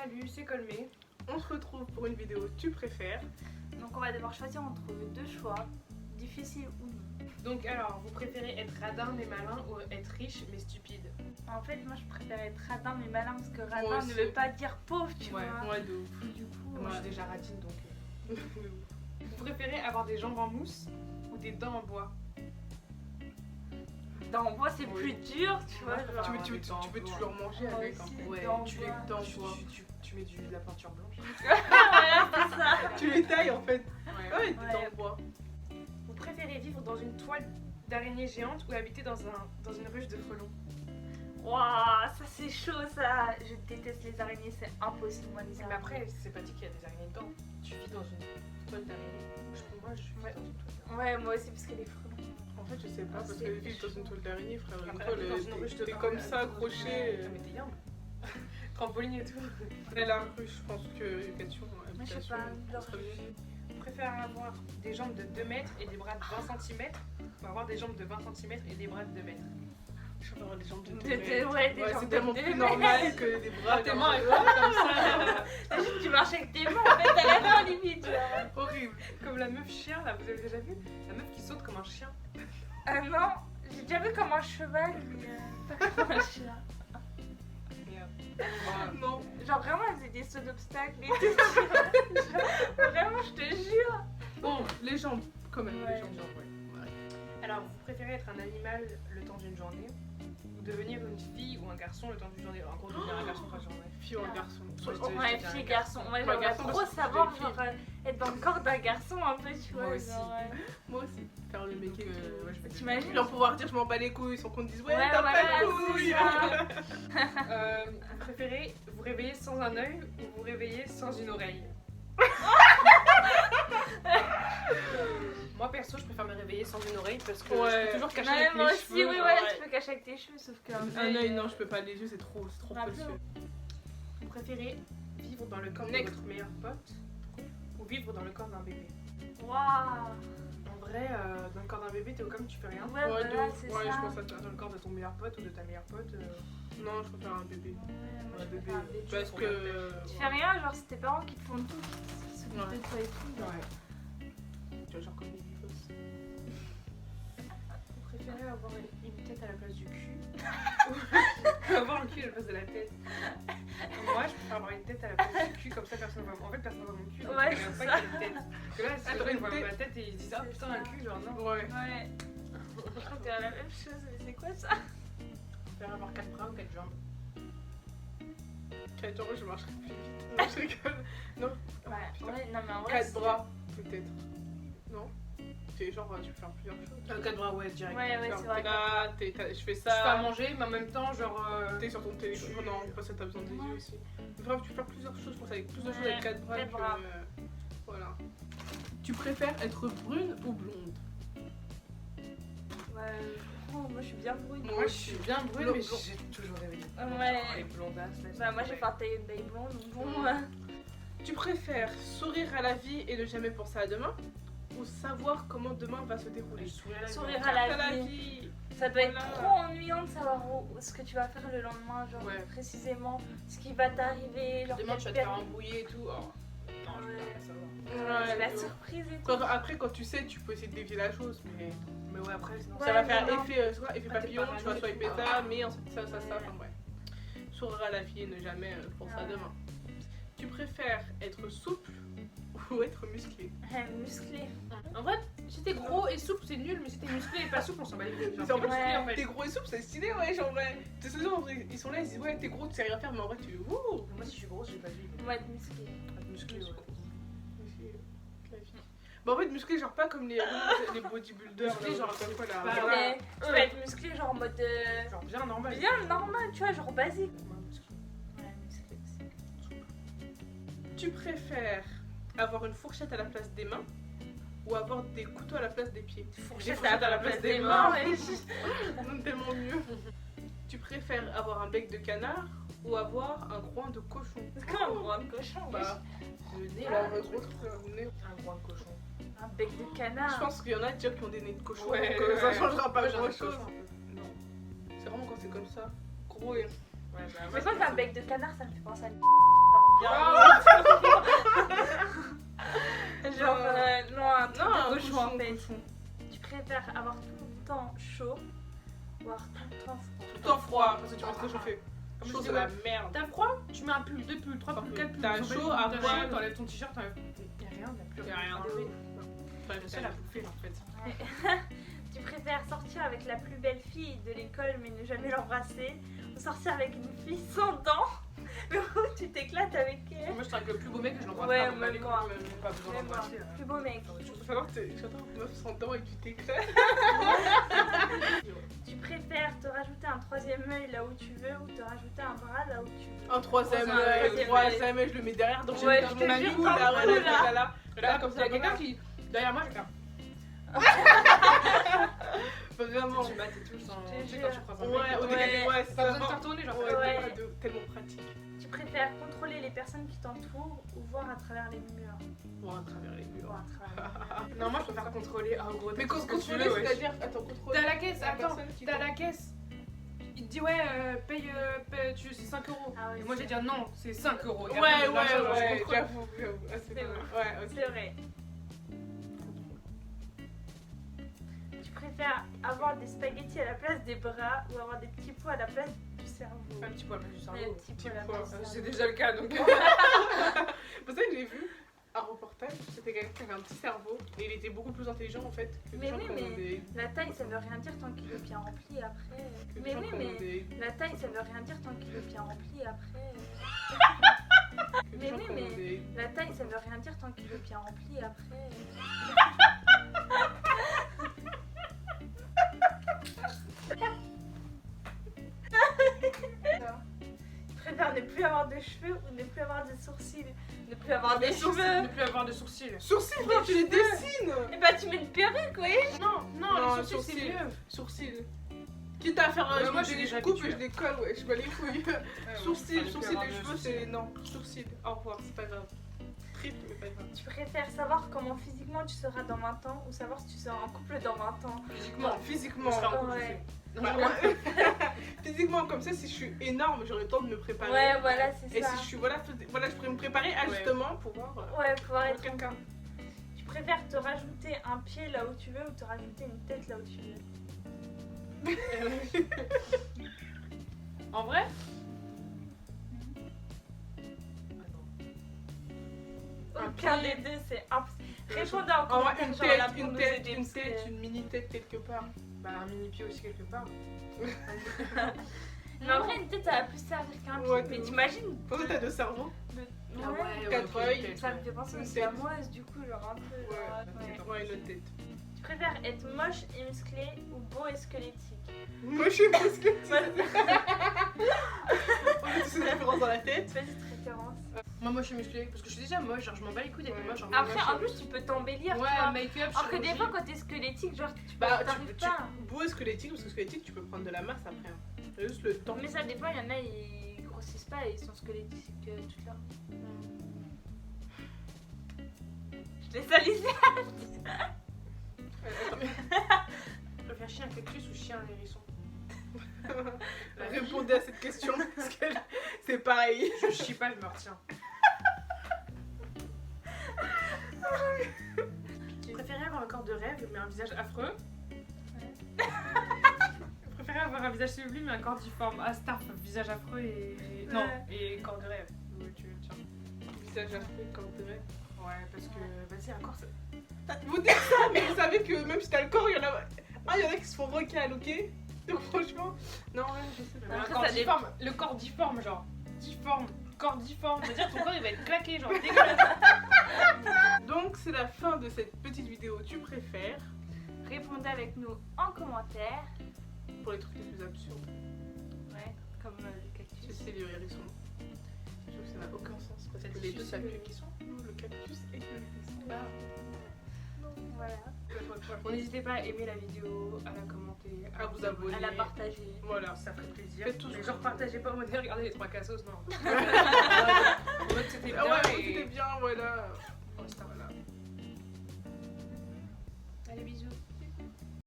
Salut, c'est Colmé. On se retrouve pour une vidéo Tu préfères. Donc on va devoir choisir entre deux choix, difficiles ou non. Donc alors, vous préférez être radin mais malin ou être riche mais stupide? En fait, moi je préfère être radin mais malin parce que Moi radin aussi. ne veut pas dire pauvre, tu Ouais, vois. moi de ouf. Et du coup, Moi je suis déjà radine donc. Vous préférez avoir des jambes en mousse ou des dents en bois? dans moi c'est Oui. plus dur, tu vois. Moi, je préfère genre. tu peux toujours manger Moi avec en aussi, fait. les Ouais, dents en tu les bois. dents en bois. Tu mets de la peinture blanche. Voilà, c'est ça. Tu les tailles en fait. Ouais, des Ouais. dents en bois. Vous préférez vivre dans une toile d'araignée géante ou habiter dans une ruche de frelons? Waouh, ça c'est chaud ça. Je déteste les araignées, c'est impossible moi les Mais araignées. après, c'est pas dit qu'il y a des araignées dedans. Tu vis dans une toile d'araignée. Moi, je vis dans une toile d'araignée. Ouais, moi aussi parce que les frelons. En fait, je sais pas, parce C'est que vivre dans une toile d'araignée, frère, une Après, toile, dans une ruche de t'es pain, comme là, ça, accroché. Mais t'es yam. Trampoline et tout. Et la ruche, je pense que éducation, Moi je sais habitation, pas, genre. ça serait mieux. Je préfère avoir des jambes de 2 mètres et des bras de 20 cm ou avoir des jambes de 20 cm et des bras de 2 mètres. Je préfère avoir des jambes de Ouais, 2 des mètres. jambes C'est de tellement 2 plus mètres. normal que des bras. Tes comme mains, ça. elles vont comme ça. Juste, tu marches avec tes mains en fait à la main limite, tu vois. Horrible. Comme la meuf chien, là, vous avez déjà vu? La meuf qui saute comme un chien. Ah non, j'ai déjà vu comme un cheval, mais pas comme un chien. Non. Genre vraiment, elle faisait des sauts d'obstacles et tout. Tu vois. Genre, vraiment, je te jure. Bon, les jambes, quand même, Ouais. les jambes, ouais. Alors, vous préférez être un animal le temps d'une journée ou devenir une fille ou un garçon le temps d'une journée? En gros, devenir un garçon quand journée. Fille ou un garçon. Moi, je te- Ouais, je te fille, dis un garçon. Moi, Ouais, j'aimerais garçon, trop parce que savoir, je suis genre, être dans le corps d'un garçon un peu, tu vois. Moi aussi. genre, Moi aussi. Faire le mec. Donc, ouais, je vais te- T'imagines? Puis en pouvoir dire je m'en bats les couilles sans qu'on te dise ouais, Ouais, t'as voilà, pas de couilles. c'est ça. Vous préférez vous réveiller sans un œil ou vous réveiller sans une oreille? Moi perso, je préfère me réveiller sans une oreille parce que je Ouais. peux toujours cacher Ouais, avec moi mes aussi, cheveux. oui, genre, ouais, ouais. tu peux cacher avec tes cheveux, sauf qu'un Un œil, non, je peux pas, les yeux, c'est trop Un peu. précieux. Vous préférez vivre dans le corps Next. de votre meilleur pote ou vivre dans le corps d'un bébé? Waouh. En vrai, dans le corps d'un bébé, t'es au comme tu fais rien. Ouais, Ouais, voilà, de ouf. c'est Ouais, ça. je pense à ça. Dans le corps de ton meilleur pote ou de ta meilleure pote. Non, je préfère un bébé. Ouais, moi, Un je bébé. préfère un bébé. Parce que. Tu fais rien, genre c'est tes parents qui te font tout, qui s'occupent Ouais. de toi et tout. genre. Ouais. Tu vois, genre comme des gosses. Vous préférez avoir une tête à la place du cul ou avoir un cul à la place de la tête? Moi, je préfère avoir une tête à la place du cul, comme ça personne va. En fait, personne va voir mon cul. donc Ouais, je regarde c'est pas qu'il y a une tête. Parce que là, si Attends, les gens une voient tête. ma tête et ils se disent ah C'est putain, ça. un cul, genre non. Ouais. Ouais. Je crois que c'est la même chose, mais c'est quoi ça? Je préfère avoir 4 bras ou 4 jambes. 4 jours, je marcherai plus vite. Non, je rigole. Non. Ouais, ouais, non mais en vrai. 4 c'est- bras, peut-être. Non. C'est genre, tu peux faire plusieurs choses. 4 bras, ouais, direct. Ouais, ouais, Genre, c'est vrai. t'es là, je fais Je fais à ça. manger, mais en même temps, genre. T'es sur ton téléphone. je- Non, pas ça, t'as besoin des yeux aussi. Bref, tu peux faire plusieurs choses. Je pense avec plus de choses avec 4 bras. 4 bras. Voilà. Tu préfères être brune ou blonde? Ouais, moi je suis bien brune. Moi, je suis bien brune, mais Blond. j'ai toujours rêvé d'être blonde. Ouais. Genre, les blondasses, là. Bah, moi j'ai fait un taille une taille blonde, donc bon. Tu préfères sourire à la vie et ne jamais penser à demain ou savoir comment demain va se dérouler? Sourire à la vie. Ça doit être Voilà. trop ennuyant de savoir ce que tu vas faire le lendemain, genre Ouais. précisément ce qui va t'arriver. Genre Demain, tu vas te quelle faire embrouiller et tout. Oh. Non, je veux pas savoir. période- C'est la de ouf. surprise et tout. Après, quand tu sais, tu peux essayer de dévier la chose, mais Mais ouais, après, sinon. Ouais, ça va mais faire non. effet Ah, papillon, t'es tu vas parano et swiper tout. ça, mais ensuite ça, Ouais. enfin bref. Sourire à la vie et ne jamais penser à Ouais. demain. Tu préfères être souple ou être musclé? Musclé. En vrai, si t'es gros et souple, c'est nul, mais si t'es musclé et pas souple, on s'en bat les couilles. Genre, C'est en t'es fait, musclé, en fait. T'es gros et souple, c'est stylé, ouais, genre, ouais. Tu sais, en vrai, ils sont là, ils disent, ouais, t'es gros, tu sais rien faire, mais en vrai, tu. Wouh! Moi, si je suis grosse, j'ai pas vu. On va être musclé. Être musclé, ouais. Bah, en fait, musclé, genre pas comme les bodybuilders, Musclé, là, genre, comme quoi, là. Bah, voilà. Mais tu vas être musclé genre en mode Genre bien normal. bien normal, tu vois, genre basique. Moi, musclé. Ouais, musclé aussi. Tu préfères avoir une fourchette à la place des mains ou avoir des couteaux à la place des pieds? Fourchette fourchettes à la place des mains. ouais. On est tellement mieux. Tu préfères avoir un bec de canard ou avoir un groin de cochon? C'est comme un groin de cochon. Bah, Le nez, la là, vraie le grosse, truc. le nez. Un gros cochon. Un bec de Je canard. pense qu'il y en a déjà qui ont des nez de cochon, Ouais, donc ça ouais. changera pas Moi, j'ai un grand cochon, chose. un peu. Non, c'est vraiment quand c'est comme ça, gros et. Ouais, bah, C'est ouais, quoi c'est qu'un ça. bec de canard, ça me fait penser à une Ouais, préfères avoir tout le temps chaud ou avoir tout le temps froid? Tout le temps froid, parce que tu restes réchauffé. Comme Chaud, je c'est dis, la ouais. merde. T'as froid, tu mets un pull, 2 pulls, 3 pulls, 4 pulls. T'as chaud, à t'as froid. chaud, t'enlèves ton t-shirt, t'enlèves. Y'a rien, y'a plus Y'a rien. Enfin, le seul à bouffer en fait. Ouais. Tu préfères sortir avec la plus belle fille de l'école mais ne jamais l'embrasser ou sortir avec une fille sans dents mais où tu t'éclates avec elle? Moi je serais avec le plus beau mec que je l'embrasse Ouais, pas. donc, même allez, moi. même pas besoin Même moi. d'embrasser. Plus beau mec. Je peux savoir que j'attends une meuf sans dents et que tu t'éclates. Tu préfères te rajouter un troisième œil là où tu veux ou te rajouter un bras là où tu veux? Un troisième Troisième œil, je le mets derrière, donc Ouais, j'ai je mon te ami jure, là, un ouais, coup, là, là. là. Là, comme ça, quelqu'un qui. Derrière moi, je vais faire. Vraiment. Tu mates et tout, sans. Je te Tu sais, quand tu jure. croises un Ouais, mec. au décalé, ouais, c'est Pas besoin de vraiment- te retourner, genre. Ouais, Ouais. tellement pratique. Tu préfères contrôler les personnes qui t'entourent ou voir à travers les murs? Voir à travers les murs. Voir à travers les murs. Non, moi je préfère contrôler. Ah, gros, Mais tout ce que tu contrôler, veux, wesh. c'est-à-dire, attends, contrôler. T'as la caisse, la attends, personne qui t'as compte. la caisse. Il te dit ouais, paye, c'est 5 euros. Ah ouais, Et moi c'est j'ai dit non, c'est 5 euros. Ouais, Et après, ouais, l'argent, genre, je ouais, contrôle. j'avoue. Ah, c'est C'est vrai. vrai. Ouais, ok. C'est vrai. Tu préfères avoir des spaghettis à la place des bras ou avoir des petits pois à la place du cerveau? Un petit poil du Des cerveau. petits petit pois à la pois, place du C'est cerveau. déjà le cas donc. C'est pour ça que j'ai vu un reportage, c'était quelqu'un qui avait un petit cerveau et il était beaucoup plus intelligent en fait que les Mais gens oui, qui ont mais des. La taille ça veut rien dire tant qu'il est bien rempli après. que les Mais gens oui, qui ont mais des- la taille ça veut rien dire tant qu'il est bien rempli après. que les Mais gens oui, qui ont mais- des- La taille ça veut rien dire tant qu'il est bien rempli après. Tu préfères ne plus avoir de cheveux ou ne plus avoir de sourcils? Ne plus avoir des Ne cheveux. plus avoir de sourcils. Sourcils, frère, tu les dessines. Et bah tu mets une perruque, oui. Non, Non, non, les sourcils c'est sourcils. mieux. Sourcils. Quitte à faire Ouais, je moi, me j'ai les déjà coupe et habitué. je les colle, ouais, je bats les couilles. Sourcils, Fallait sourcils, plus avoir les de cheveux, sourcils. c'est. Non, sourcils. Au revoir, c'est pas grave. Triple, mais pas grave. Tu préfères savoir comment physiquement tu seras dans 20 ans ou savoir si tu seras en couple dans 20 ans? Physiquement, Non, physiquement. on sera en couple, je Ouais. sais. Non, Bah, je rigole. physiquement, comme ça, si je suis énorme, j'aurai le temps de me préparer. Ouais, voilà, c'est Et ça. si je suis. Voilà, je pourrais me préparer à Ouais. justement pouvoir. Ouais, pouvoir être quelqu'un. Tu préfères te rajouter un pied là où tu veux ou te rajouter une tête là où tu veux? En vrai Aucun des deux, c'est impossible. Répondez en En vrai, commentaire, une genre là tête, pour une nous tête, aider, une parce tête, que- une mini tête quelque part. Bah, un mini pied aussi quelque part. Mais en vrai, une tête, ça va plus servir qu'un pied. Ouais, Mais de ouf. t'imagines Pourquoi t'as deux cerveaux? Ah Ouais. Quatre ok, œils. peut-être, Ça me ouais. fait penser Une aussi tête. à Moise, du coup, genre un peu. genre, ouais. Ouais, une autre tête. Tu préfères être moche et musclé ou beau et squelettique? Moi, je suis musclée. Voilà. On a tous une différence dans la tête. Petite référence. Moi je suis musclée parce que je suis déjà moche, genre je m'en bats les couilles d'être Ouais. moche. genre, Après, moche, en plus, tu peux t'embellir, tu ouais, vois. make-up, Alors que des chirurgie. fois, quand t'es squelettique, genre, tu Bah, t'arrives pas. beau et squelettique, parce que squelettique, tu peux prendre de la masse après. Hein. C'est juste le temps. Mais ça dépend, il y en a, ils grossissent pas et ils sont squelettiques toute leur vie. Je les salissais. Je préfère chier un cactus ou chier un hérisson. Répondez à cette question, parce que c'est pareil. Je chie pas, je me retiens. Vous préférez avoir un corps de rêve mais un visage affreux? Vous préférez avoir un visage sublime mais un corps difforme? Ah, Starf, visage affreux et. Non, et corps de rêve. Ouais, tiens. Visage affreux, corps de rêve. Ouais, parce que. Vas-y, un corps. Vous dites ça, mais vous savez que même si t'as le corps, il y en a. Ah, il y en a qui se font recal, ok? Donc franchement. Non, ouais, je sais pas. Mais un Après, corps ça difforme. Le corps difforme, genre. Difforme. Corps difforme. C'est-à-dire que ton corps il va être claqué, genre dégueulasse. Donc c'est la fin de cette petite vidéo. Tu préfères Répondez avec nous en commentaire. pour les trucs les plus absurdes. Ouais, comme le Je cactus. sais le hérisson. Je trouve que ça n'a aucun sens parce T'as que dit les deux juste ça le pue. hérisson. Le cactus et le hérisson. Bah, Voilà. bon, n'hésitez pas à aimer la vidéo, à la commenter, À vous abonner. À la partager. Voilà. Ça ferait plaisir. Faites tout ce Mais que genre vous partagez pas en mode regardez les trois cassos, non. En mode c'était bien Ah ouais, et... c'était bien, voilà. Voilà. Voilà. Allez bisous.